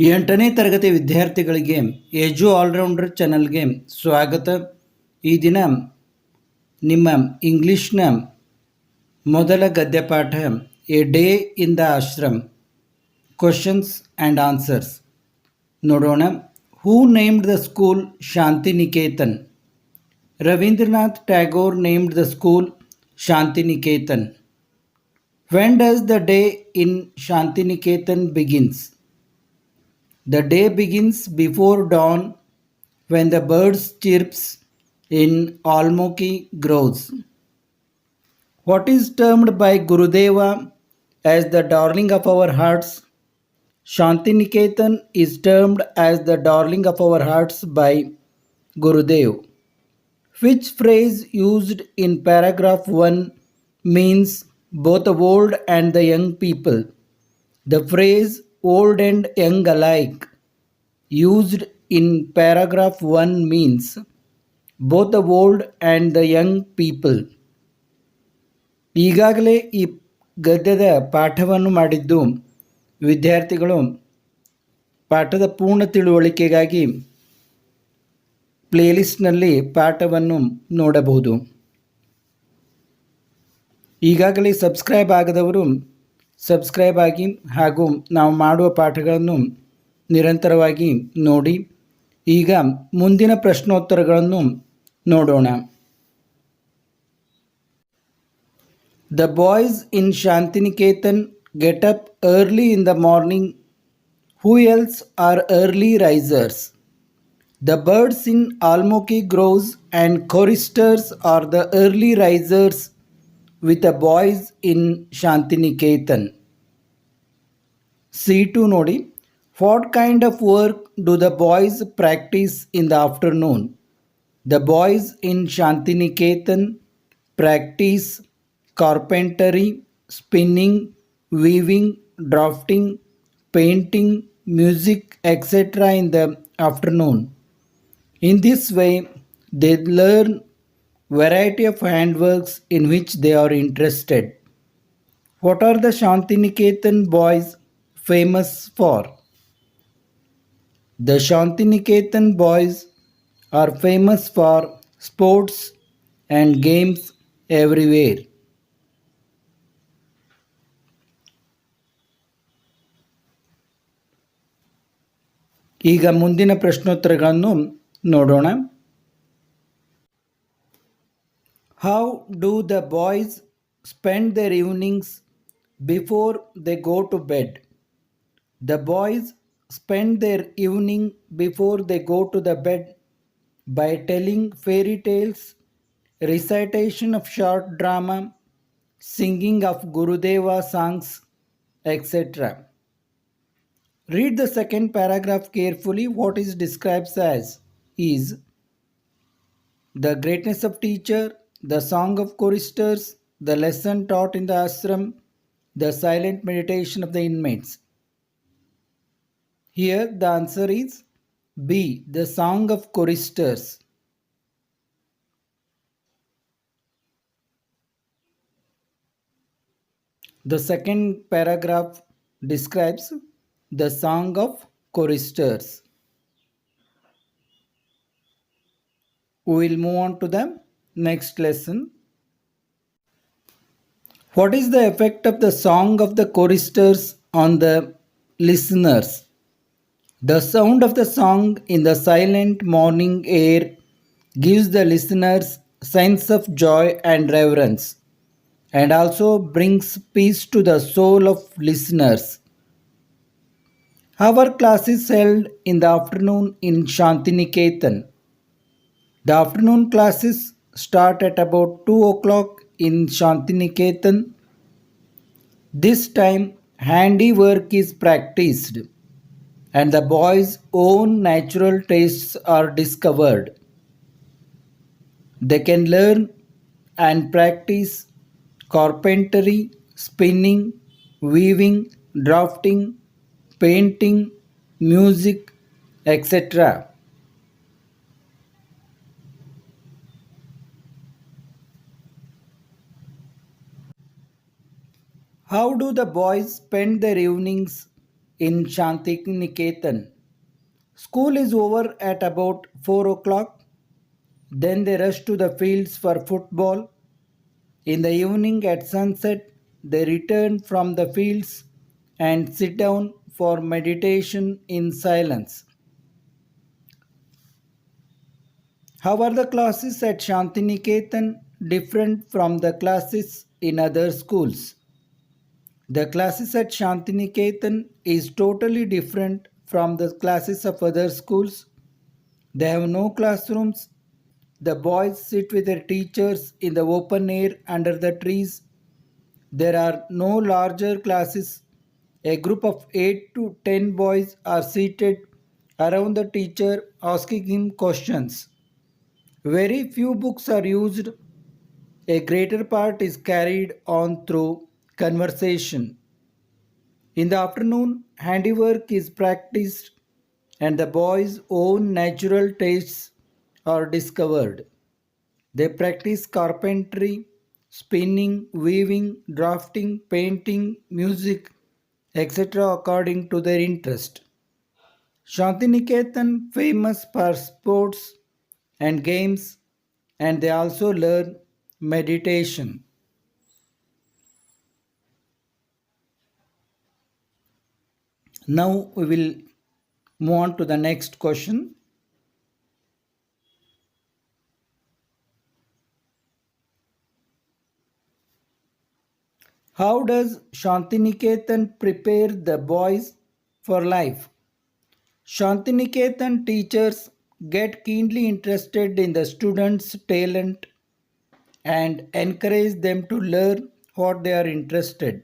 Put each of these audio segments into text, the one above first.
ಎಂಟನೇ ತರಗತಿ ವಿದ್ಯಾರ್ಥಿಗಳಿಗೆ ಎಜು ಆಲ್ರೌಂಡರ್ ಚಾನಲ್ಗೆ ಸ್ವಾಗತ. ಈ ದಿನ ನಿಮ್ಮ ಇಂಗ್ಲಿಷ್ನ ಮೊದಲ ಗದ್ಯಪಾಠ a day in the ashram questions and answers ನೋಡೋಣ. Who named the school Shantiniketan? Rabindranath Tagore named the school Shantiniketan. When does the day in Shantiniketan begins? The day begins before dawn when the birds chirps in Almoki groves. What is termed by Gurudeva as the darling of our hearts? Shantiniketan is termed as the darling of our hearts by Gurudev. Which phrase used in paragraph 1 means both the old and the young people? The phrase old and young alike used in paragraph 1 means both the old and the young people. ಈಗಾಗಲೇ ಈ ಗದ್ಯದ ಪಾಠವನ್ನು ಮಾಡಿದ್ದು ವಿದ್ಯಾರ್ಥಿಗಳು ಪಾಠದ ಪೂರ್ಣ ತಿಳುವಳಿಕೆಗಾಗಿ ಪ್ಲೇಲಿಸ್ಟ್ನಲ್ಲಿ ಪಾಠವನ್ನು ನೋಡಬಹುದು. ಈಗಾಗಲೇ ಸಬ್ಸ್ಕ್ರೈಬ್ ಆಗದವರು ಸಬ್ಸ್ಕ್ರೈಬ್ ಆಗಿ ಹಾಗೂ ನಾವು ಮಾಡುವ ಪಾಠಗಳನ್ನು ನಿರಂತರವಾಗಿ ನೋಡಿ. ಈಗ ಮುಂದಿನ ಪ್ರಶ್ನೋತ್ತರಗಳನ್ನು ನೋಡೋಣ. The boys in Shantiniketan get up early in the morning. Who else are early risers? The birds in ಆಲ್ಮೋಕಿ groves and choristers are the early risers with the boys in Shantiniketan. C2 ನೋಡಿ. What kind of work do the boys practice in the afternoon? The boys in Shantiniketan practice carpentry, spinning, weaving, drafting, painting, music, etc. in the afternoon. In this way, they learn variety of handworks in which they are interested. What are the Shantiniketan boys famous for? The Shantiniketan boys are famous for sports and games everywhere. ಈಗ ಮುಂದಿನ ಪ್ರಶ್ನೋತ್ತರಗಳನ್ನು ನೋಡೋಣ. How do the boys spend their evenings before they go to bed? The boys spend their evening before they go to the bed by telling fairy tales, recitation of short drama, singing of Gurudeva songs, etc. Read the second paragraph carefully. What is described as is the greatness of teacher, the song of choristers, the lesson taught in the ashram, the silent meditation of the inmates. Here the answer is B, the song of choristers. The second paragraph describes the song of choristers. We will move on to the next lesson. What is the effect of the song of the choristers on the listeners? The sound of the song in the silent morning air gives the listeners sense of joy and reverence, and also brings peace to the soul of listeners. Our class is held in the afternoon in Shantiniketan. The afternoon classes start at about 2 o'clock in Shantiniketan. This time, handiwork is practiced and the boys' own natural tastes are discovered. They can learn and practice carpentry, spinning, weaving, drafting, painting, music, etc. How do the boys spend their evenings in Shantiniketan. School is over at about 4 o'clock. Then they rush to the fields for football. In the evening at sunset, they return from the fields and sit down for meditation in silence. How are the classes at Shantiniketan different from the classes in other schools? The classes at Shantiniketan is totally different from the classes of other schools. They have no classrooms. The boys sit with their teachers in the open air under the trees. There are no larger classes. A group of 8 to 10 boys are seated around the teacher asking him questions. Very few books are used. A greater part is carried on through conversation. In the afternoon, handiwork is practiced and the boys' own natural tastes are discovered. They practice carpentry, spinning, weaving, drafting, painting, music, etc. according to their interest. Shantiniketan famous for sports and games, and they also learn meditation. Now we will move on to the next question. How does Shantiniketan prepare the boys for life? Shantiniketan teachers get keenly interested in the students' talent and encourage them to learn what they are interested.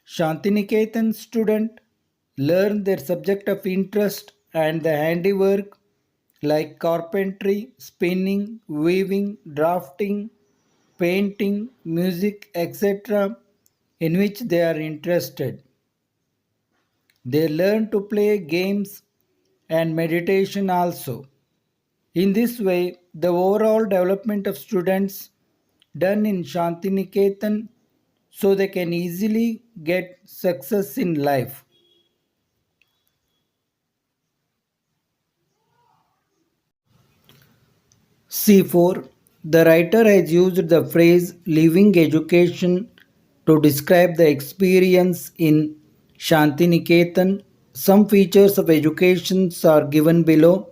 Shantiniketan students learn their subject of interest and the handiwork like carpentry, spinning, weaving, drafting, painting, music, etc., in which they are interested. They learn to play games and meditation also. In this way, the overall development of students done in Shantiniketan so they can easily get success in life. C4. The writer has used the phrase living education to describe the experience in Shantiniketan. Some features of education are given below.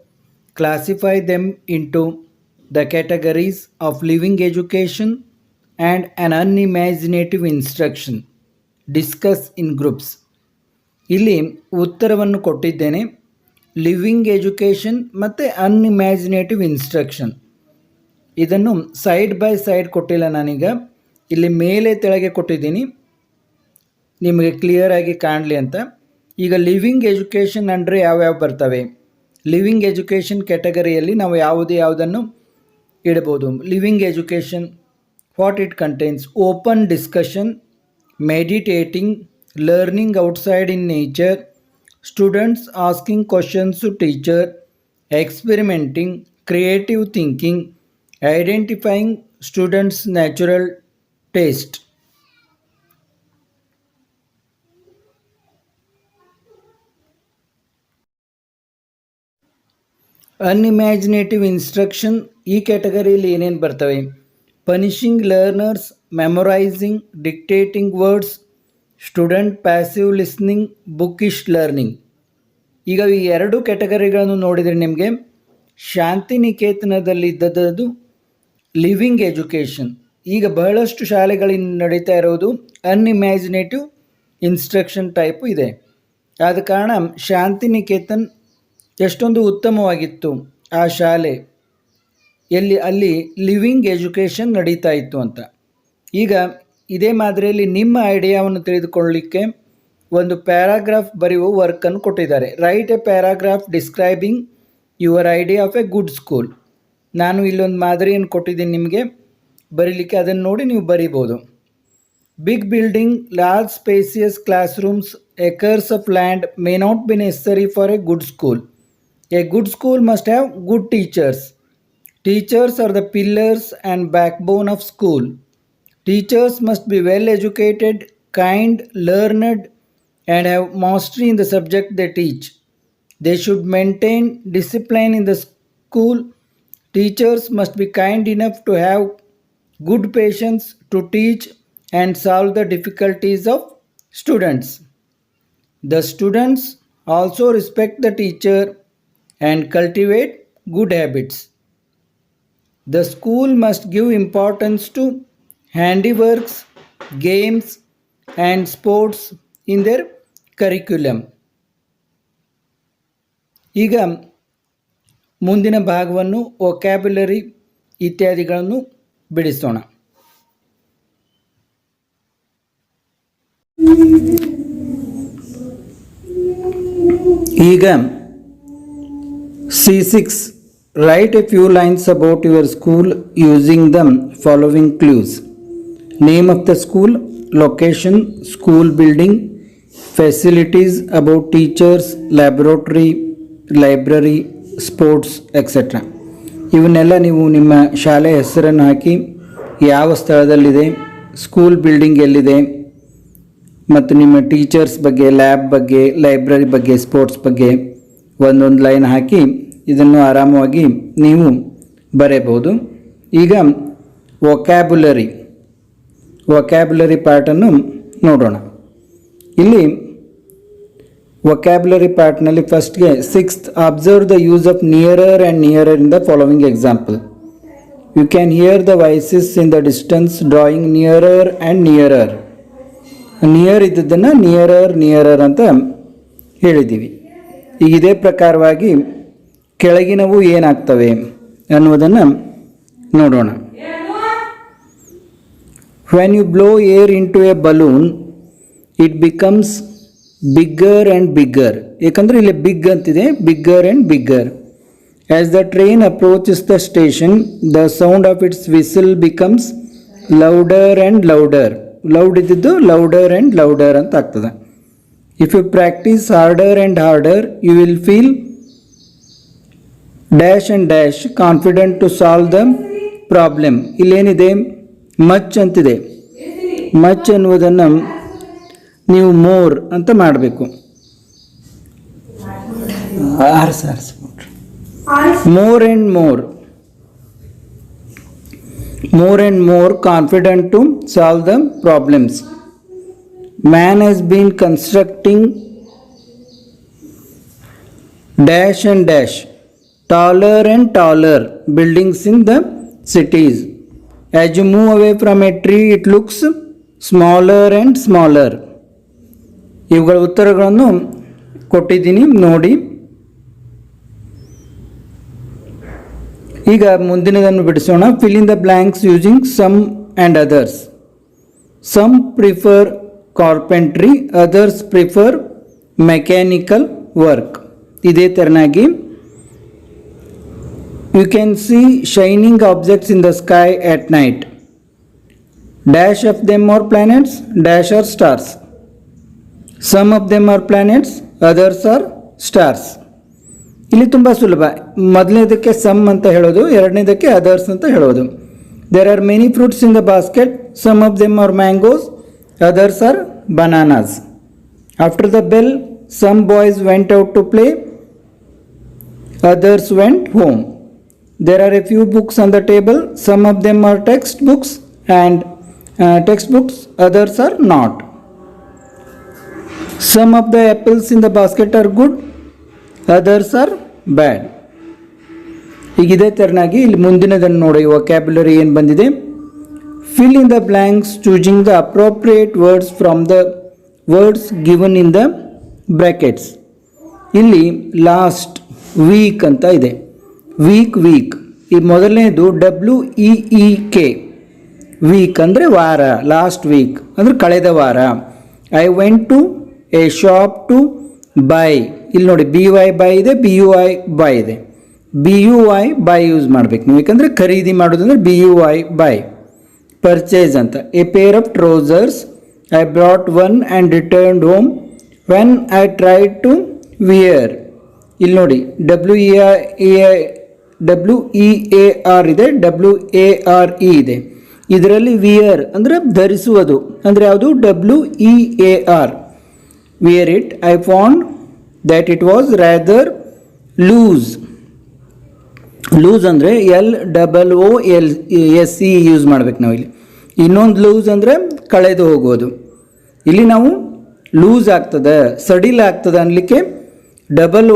Classify them into the categories of living education and an unimaginative instruction. Discuss in groups. ಇಲ್ಲಿ ಉತ್ತರವನ್ನು ಕೊಟ್ಟಿದ್ದೇನೆ. Living education ಮತ್ತು ಅನ್ಇಮ್ಯಾಜಿನೇಟಿವ್ instruction. ಇದನ್ನು side by side ಕೊಟ್ಟಿಲ್ಲ ನಾನೀಗ. ಇಲ್ಲಿ ಮೇಲೆ ತೆಳಗೆ ಕೊಟ್ಟಿದ್ದೀನಿ ನಿಮಗೆ ಕ್ಲಿಯರ್ ಆಗಿ ಕಾಣಲಿ ಅಂತ. ಈಗ ಲಿವಿಂಗ್ ಎಜುಕೇಷನ್ ಅಂದರೆ ಯಾವ್ಯಾವ ಬರ್ತವೆ? ಲಿವಿಂಗ್ ಎಜುಕೇಷನ್ ಕ್ಯಾಟಗರಿಯಲ್ಲಿ ನಾವು ಯಾವುದನ್ನು ಇಡ್ಬೋದು? Living education, what it contains: open discussion, meditating, learning outside in nature, students asking questions to teacher, experimenting, creative thinking, identifying students' natural taste. Unimaginative instruction ಈ ಕ್ಯಾಟಗರಿಯಲ್ಲಿ ಏನೇನು ಬರ್ತವೆ? Punishing learners, memorising, dictating words, student passive listening, bookish learning. ಈಗ ಈ ಎರಡು ಕ್ಯಾಟಗರಿಗಳನ್ನು ನೋಡಿದರೆ ನಿಮಗೆ ಶಾಂತಿನಿಕೇತನದಲ್ಲಿ ಇದ್ದದ್ದು ಲಿವಿಂಗ್ ಎಜುಕೇಷನ್. ಈಗ ಬಹಳಷ್ಟು ಶಾಲೆಗಳಿಂದ ನಡೀತಾ ಇರೋದು ಅನ್ಇಮ್ಯಾಜಿನೇಟಿವ್ ಇನ್ಸ್ಟ್ರಕ್ಷನ್ ಟೈಪು ಇದೆ. ಆದ ಕಾರಣ ಶಾಂತಿನಿಕೇತನ್ ಎಷ್ಟೊಂದು ಉತ್ತಮವಾಗಿತ್ತು ಆ ಶಾಲೆ ಅಲ್ಲಿ ಲಿವಿಂಗ್ ಎಜುಕೇಷನ್ ನಡೀತಾ ಇತ್ತು ಅಂತ. ಈಗ ಇದೇ ಮಾದರಿಯಲ್ಲಿ ನಿಮ್ಮ ಐಡಿಯಾವನ್ನು ತಿಳಿದುಕೊಳ್ಳಲಿಕ್ಕೆ ಒಂದು ಪ್ಯಾರಾಗ್ರಾಫ್ ಬರೆಯುವ ವರ್ಕನ್ನು ಕೊಟ್ಟಿದ್ದಾರೆ. Right A paragraph describing your idea of A good school. ನಾನು ಇಲ್ಲೊಂದು ಮಾದರಿಯನ್ನು ಕೊಟ್ಟಿದ್ದೀನಿ ನಿಮಗೆ ಬರೀಲಿಕ್ಕೆ, ಅದನ್ನು ನೋಡಿ ನೀವು ಬರಿಬೋದು. Big building, large spacious class rooms, acres of land may not be necessary for a good school. A good school must have good teachers. Teachers are the pillars and backbone of school. Teachers must be well educated, kind, learned, and have mastery in the subject they teach. They should maintain discipline in the school. Teachers must be kind enough to have good patience to teach and solve the difficulties of students. The students also respect the teacher and cultivate good habits. The school must give importance to handiworks, games, and sports in their curriculum. ಈಗ ಮುಂದಿನ ಭಾಗವನ್ನು vocabulary ಇತ್ಯಾದಿಗಳನ್ನು ಬಿಡಿಸೋಣ. ಈಗ C6 write a few lines about your school using the following clues: name of the school, location, school building, facilities, about teachers, laboratory, library, sports etcetera. ಇವನ್ನೆಲ್ಲ ನೀವು ನಿಮ್ಮ ಶಾಲೆ ಹೆಸರನ್ನು ಹಾಕಿ ಯಾವ ಸ್ಥಳದಲ್ಲಿದೆ, ಸ್ಕೂಲ್ ಬಿಲ್ಡಿಂಗ್ ಎಲ್ಲಿದೆ, ಮತ್ತು ನಿಮ್ಮ ಟೀಚರ್ಸ್ ಬಗ್ಗೆ, ಲ್ಯಾಬ್ ಬಗ್ಗೆ, ಲೈಬ್ರರಿ ಬಗ್ಗೆ, ಸ್ಪೋರ್ಟ್ಸ್ ಬಗ್ಗೆ ಒಂದೊಂದು ಲೈನ್ ಹಾಕಿ ಇದನ್ನು ಆರಾಮವಾಗಿ ನೀವು ಬರೆಯಬಹುದು. ಈಗ ವೊಕ್ಯಾಬ್ಯುಲರಿ ಪಾರ್ಟನ್ನು ನೋಡೋಣ. ಇಲ್ಲಿ ವೊಕ್ಯಾಬ್ಯುಲರಿ ಪಾರ್ಟ್ನಲ್ಲಿ ಫಸ್ಟ್ಗೆ 6th, observe the use of nearer and nearer in the following example. You can hear the voices in the distance drawing nearer and nearer. Near ಇದ್ದದ್ದನ್ನು ನಿಯರರ್ ಅಂತ ಹೇಳಿದ್ದೀವಿ. ಈಗ ಇದೇ ಪ್ರಕಾರವಾಗಿ ಕೆಳಗಿನವು ಏನಾಗ್ತವೆ ಅನ್ನೋದನ್ನು ನೋಡೋಣ. When you blow air into a balloon it becomes bigger and bigger. ಏಕೆಂದರೆ ಇಲ್ಲಿ ಬಿಗ್ ಅಂತಿದೆ, bigger and bigger. As the train approaches the station the sound of its whistle becomes louder and louder. Loud ಇದ್ದಿದ್ದು louder and louder ಅಂತ ಆಗ್ತದೆ. If you practise harder and harder you will feel dash and dash confident to solve the problem. ಇಲ್ಲೇನಿದೆ, much ಅಂತಿದೆ. Much ಅನ್ನುವುದನ್ನು ನೀವು more ಅಂತ ಮಾಡಬೇಕು. More and more confident to solve the problems. Man has been constructing dash and dash taller and taller buildings in the cities. As you move away from a tree, it looks smaller and smaller. ಇವುಗಳ ಉತ್ತರಗಳನ್ನು ಕೊಟ್ಟಿದ್ದೀನಿ ನೋಡಿ. ಈಗ ಮುಂದಿನದನ್ನು ಬಿಡಿಸೋಣ. Fill in the blanks using some and others. Some prefer carpentry, others prefer mechanical work. ಇದೇ ಥರನಾಗಿ you can see shining objects in the sky at night. Dash of them are planets, dash are stars. Some of them are planets, others are stars. ಇಲ್ಲಿ ತುಂಬ ಸುಲಭ. ಮೊದಲನೇದಕ್ಕೆ some ಅಂತ ಹೇಳೋದು, ಎರಡನೇದಕ್ಕೆ others ಅಂತ ಹೇಳೋದು. There are many fruits in the basket. Some of them are mangoes, others are bananas. After the bell, some boys went out to play, others went home. There are a few books on the table. Some of them are textbooks, others are not. Some of the apples in the basket are good, others are bad. ಈಗ ಇದೇ ಥರನಾಗಿ ಇಲ್ಲಿ ಮುಂದಿನದನ್ನು ನೋಡಿ. Vocabulary ಏನು ಬಂದಿದೆ, fill in the blanks choosing the appropriate words from the words given in the brackets. ಇಲ್ಲಿ last, weak ಅಂತ ಇದೆ. ವೀಕ್ ಈ ಮೊದಲನೇದು WEEK. ವೀಕ್ ಅಂದರೆ ವಾರ, ಲಾಸ್ಟ್ ವೀಕ್ ಅಂದರೆ ಕಳೆದ ವಾರ. I went to a shop to buy. ಇಲ್ಲಿ ನೋಡಿ BY ಬೈ ಇದೆ, BUI ಬೈ ಇದೆ. BUI ಬೈ ಯೂಸ್ ಮಾಡಬೇಕು ನೀವು, ಯಾಕಂದರೆ ಖರೀದಿ ಮಾಡೋದಂದ್ರೆ BUI ಬೈ. ಪರ್ಚೇಸ್ ಅಂತ. A pair of trousers I brought one and returned home when I tried to wear. ಇಲ್ಲಿ ನೋಡಿ WEAR ಇದೆ, WARE ಇದೆ. ಇದರಲ್ಲಿ ವಿಯರ್ ಅಂದರೆ ಧರಿಸುವುದು ಅಂದರೆ ಯಾವುದು, WEAR. wear it, I found that it was rather loose. Loose ಅಂದರೆ LOOSE ಯೂಸ್ ಮಾಡ್ಬೇಕು ನಾವು ಇಲ್ಲಿ. ಇನ್ನೊಂದು ಲೂಸ್ ಅಂದರೆ ಕಳೆದು ಹೋಗೋದು. ಇಲ್ಲಿ ನಾವು ಲೂಸ್ ಆಗ್ತದೆ, ಸಡಿಲ ಆಗ್ತದೆ ಅನ್ನಲಿಕ್ಕೆ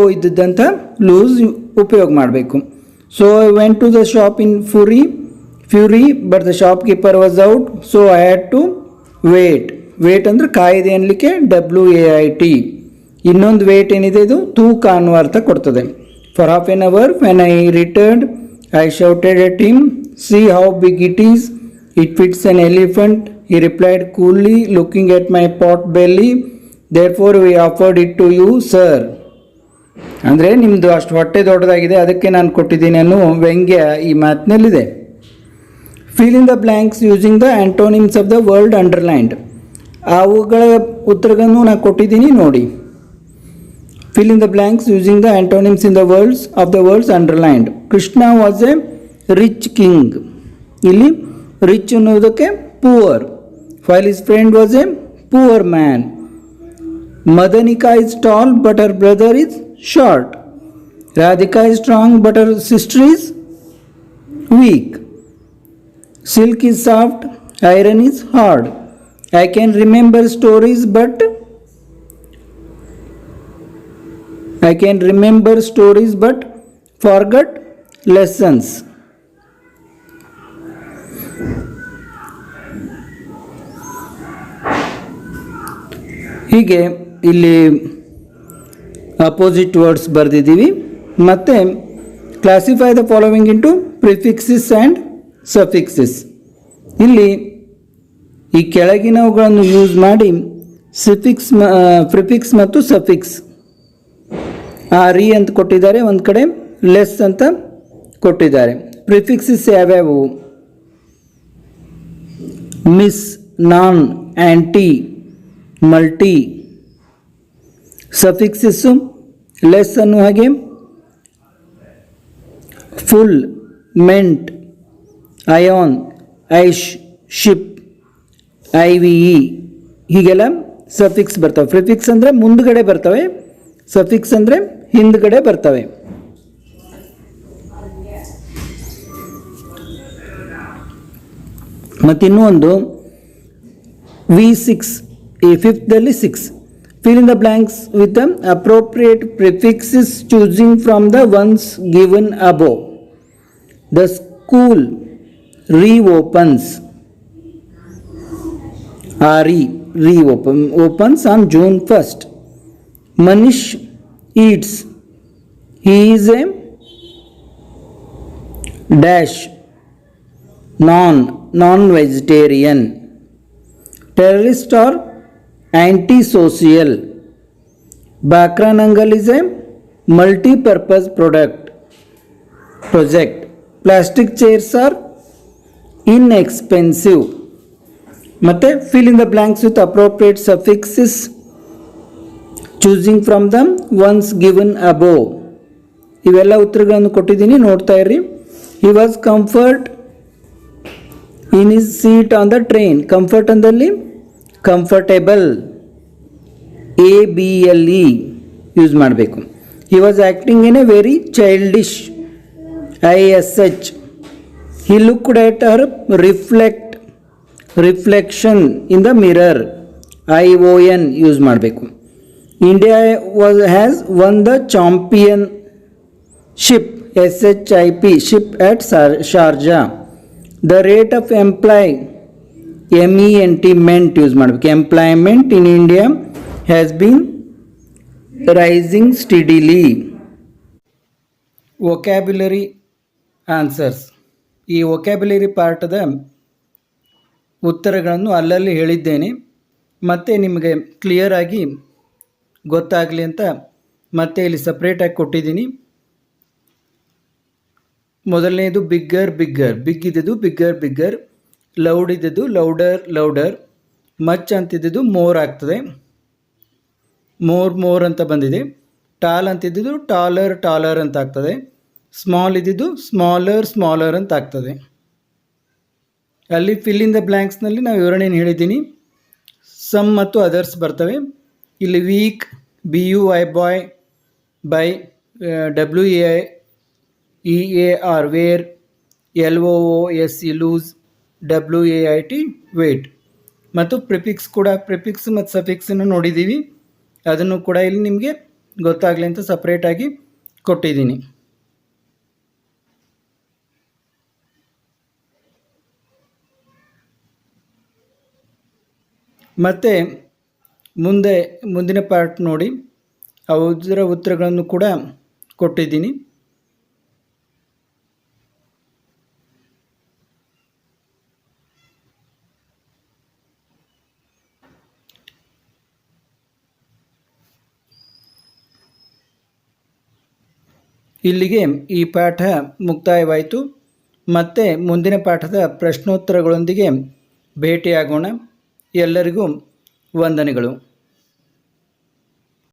O ಇದ್ದಂಥ ಲೂಸ್ ಉಪಯೋಗ ಮಾಡಬೇಕು. So I went to the shop in fury but the shopkeeper was out, so I had to wait ಅಂದರೆ ಕಾಯಿದೆ ಅನ್ನಲಿಕ್ಕೆ WAIT. ಇನ್ನೊಂದು ವೇಟ್ ಏನಿದೆ ಇದು ತೂಕ ಅನ್ನುವ ಅರ್ಥ ಕೊಡ್ತದೆ. For half an hour when I returned, I shouted at him, "See how big it is. It fits an elephant." He replied coolly, looking at my pot belly, "Therefore we offered it to you, sir." ಅಂದರೆ ನಿಮ್ಮದು ಅಷ್ಟು ಹೊಟ್ಟೆ ದೊಡ್ಡದಾಗಿದೆ, ಅದಕ್ಕೆ ನಾನು ಕೊಟ್ಟಿದ್ದೀನಿ ಅನ್ನೋ ವ್ಯಂಗ್ಯ ಈ ಮಾತಿನಲ್ಲಿದೆ. Fill in the blanks using the antonyms of the word underlined. ಅವುಗಳ ಉತ್ತರಗಳನ್ನು ನಾನು ಕೊಟ್ಟಿದ್ದೀನಿ ನೋಡಿ. Fill in the blanks using the antonyms in the words of the words underlined. Krishna was a rich king. ಇಲ್ಲಿ ರಿಚ್ ಅನ್ನೋದಕ್ಕೆ poor, while his friend was a poor man. Madanika is tall but her brother is short. Radhika is strong but her sister is weak. Silk is soft, iron is hard. I can remember stories but forgot lessons. ಹೀಗೆ ಇಲ್ಲಿ opposite words ಬರೆದಿದ್ದೀವಿ. ಮತ್ತು classify the following into prefixes and suffixes. ಇಲ್ಲಿ ಈ ಕೆಳಗಿನವುಗಳನ್ನು use ಮಾಡಿ prefix ಮತ್ತು suffix ರೀ ಅಂತ ಕೊಟ್ಟಿದ್ದಾರೆ, ಒಂದು ಕಡೆ ಲೆಸ್ ಅಂತ ಕೊಟ್ಟಿದ್ದಾರೆ. ಪ್ರಿಫಿಕ್ಸಿಸ್ ಯಾವ್ಯಾವು? ಮಿಸ್, ನಾನ್, ಆ್ಯಂಟಿ, ಮಲ್ಟಿ. ಸಫಿಕ್ಸಿಸ್ಸು ಲೆಸ್ ಅನ್ನೋ ಹಾಗೆ ಫುಲ್, ಮೆಂಟ್, ಅಯಾನ್, ಐಶ್, ಶಿಪ್, IVE ಹೀಗೆಲ್ಲ ಸಫಿಕ್ಸ್ ಬರ್ತವೆ. ಪ್ರಿಫಿಕ್ಸ್ ಅಂದರೆ ಮುಂದುಗಡೆ ಬರ್ತವೆ, ಸಫಿಕ್ಸ್ ಅಂದರೆ ಹಿಂದ್ಗಡೆ ಬರ್ತವೆ. ಮತ್ತಿನ್ನೂ ಒಂದು V6, ಈ ಫಿಫ್ತ್ದಲ್ಲಿ 6. Fill in the blanks with the appropriate prefixes choosing from the ones given above. The school reopens. Reopens on June 1st. Manish eats. He is a dash non-vegetarian. Terrorist or anti-social. Bakra Nangal is a multi-purpose project. Plastic chairs are inexpensive. ಮತ್ತೆ fill in the blanks with appropriate suffixes choosing from the ones given above. ಇವೆಲ್ಲ ಉತ್ತರಗಳನ್ನು ಕೊಟ್ಟಿದ್ದೀನಿ, ನೋಡ್ತಾ ಇರ್ರಿ. He was comfort in his seat on the train. Comfort ಅಂದಲ್ಲಿ comfortable, ABLE use ಮಾಡಬೇಕು. He was acting in a very childish, ISH. He looked at her reflection in the mirror, ION use ಮಾಡಬೇಕು. India has won the championship, SHIP, ship at Sharjah. The rate of MENT use ಮಾಡಬೇಕು. Employment in India has been rising steadily. Vocabulary answers. ಈ vocabulary ಪಾರ್ಟದ ಉತ್ತರಗಳನ್ನು ಅಲ್ಲಲ್ಲಿ ಹೇಳಿದ್ದೇನೆ, ಮತ್ತೆ ನಿಮಗೆ ಕ್ಲಿಯರಾಗಿ ಗೊತ್ತಾಗಲಿ ಅಂತ ಮತ್ತೆ ಇಲ್ಲಿ ಸಪ್ರೇಟಾಗಿ ಕೊಟ್ಟಿದ್ದೀನಿ. ಮೊದಲನೇದು ಬಿಗ್ಗರ್, ಬಿಗ್ ಇದ್ದಿದ್ದು ಬಿಗ್ಗರ್, ಲೌಡ್ ಇದ್ದಿದ್ದು ಲೌಡರ್, ಮಚ್ ಅಂತಿದ್ದು ಮೋರ್ ಆಗ್ತದೆ, ಮೋರ್ ಅಂತ ಬಂದಿದೆ. ಟಾಲ್ ಅಂತಿದ್ದು ಟಾಲರ್ ಅಂತ ಆಗ್ತದೆ. ಸ್ಮಾಲ್ ಇದ್ದಿದ್ದು ಸ್ಮಾಲರ್ ಅಂತ ಆಗ್ತದೆ. ಅಲ್ಲಿ ಫಿಲ್ ಇನ್ ದ ಬ್ಲ್ಯಾಂಕ್ಸ್ನಲ್ಲಿ ನಾವು ವಿವರಣೆಯನ್ನು ಹೇಳಿದ್ದೀನಿ. ಸಮ್ ಮತ್ತು ಅದರ್ಸ್ ಬರ್ತವೆ. ಇಲ್ಲಿ week BUY buy buy WAEAR wear LOOSE loose WAIT wait ಮತ್ತು ಪ್ರಿಫಿಕ್ಸ್ ಕೂಡ ಪ್ರಿಫಿಕ್ಸ್ ಮತ್ತು ಸಫಿಕ್ಸನ್ನು ನೋಡಿದ್ದೀವಿ. ಅದನ್ನು ಕೂಡ ಇಲ್ಲಿ ನಿಮಗೆ ಗೊತ್ತಾಗಲಿ ಅಂತ ಸಪ್ರೇಟಾಗಿ ಕೊಟ್ಟಿದ್ದೀನಿ. ಮತ್ತು ಮುಂದಿನ ಪಾರ್ಟ್ ನೋಡಿ, ಅದರ ಉತ್ತರಗಳನ್ನು ಕೂಡ ಕೊಟ್ಟಿದ್ದೀನಿ. ಇಲ್ಲಿಗೆ ಈ ಪಾಠ ಮುಕ್ತಾಯವಾಯಿತು. ಮತ್ತೆ ಮುಂದಿನ ಪಾಠದ ಪ್ರಶ್ನೋತ್ತರಗಳೊಂದಿಗೆ ಭೇಟಿಯಾಗೋಣ. ಎಲ್ಲರಿಗೂ ವಂದನೆಗಳು.